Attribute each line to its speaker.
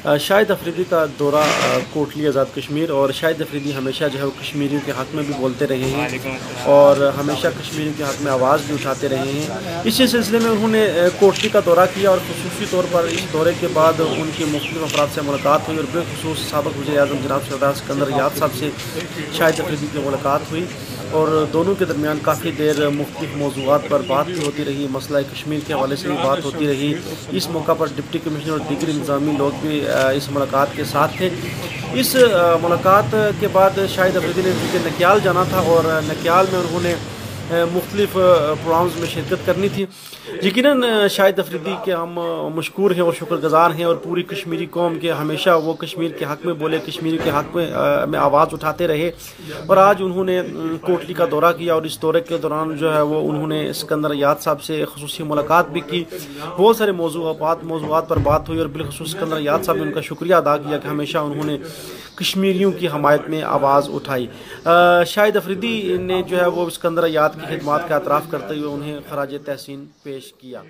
Speaker 1: شاہد افریدی کا دورہ کوٹلی آزاد کشمیر، اور شاہد افریدی ہمیشہ جو ہے وہ کشمیریوں کے حق میں بھی بولتے رہے ہیں اور ہمیشہ کشمیریوں کے حق میں آواز بھی اٹھاتے رہے ہیں۔ اسی سلسلے میں انہوں نے کوٹلی کا دورہ کیا، اور خصوصی طور پر اس دورے کے بعد ان کی مختلف افراد سے ملاقات ہوئی، اور بالخصوص سابق وزیر اعظم جناب سردار سکندر یاد صاحب سے شاہد افریدی کی ملاقات ہوئی، اور دونوں کے درمیان کافی دیر مختلف موضوعات پر بات بھی ہوتی رہی، مسئلہ کشمیر کے حوالے سے بھی بات ہوتی رہی۔ اس موقع پر ڈپٹی کمشنر اور دیگر انتظامی لوگ بھی اس ملاقات کے ساتھ تھے۔ اس ملاقات کے بعد شاہد افریدی نے چونکہ نکیال جانا تھا، اور نکیال میں انہوں نے مختلف پروگرامز میں شرکت کرنی تھی۔ یقیناً شاہد افریدی کے ہم مشکور ہیں اور شکر گزار ہیں، اور پوری کشمیری قوم کے ہمیشہ وہ کشمیر کے حق میں بولے، کشمیری کے حق میں آواز اٹھاتے رہے، اور آج انہوں نے کوٹلی کا دورہ کیا، اور اس دورے کے دوران جو ہے وہ انہوں نے سکندر یاد صاحب سے خصوصی ملاقات بھی کی۔ بہت سارے موضوعات پر بات ہوئی، اور بالخصوص سکندر یاد صاحب نے ان کا شکریہ ادا کیا کہ ہمیشہ انہوں نے کشمیریوں کی حمایت میں آواز اٹھائی۔ شاہد افریدی نے جو ہے وہ سکندر یاد کی خدمات کا اعتراف کرتے ہوئے انہیں خراج تحسین پیش کیا۔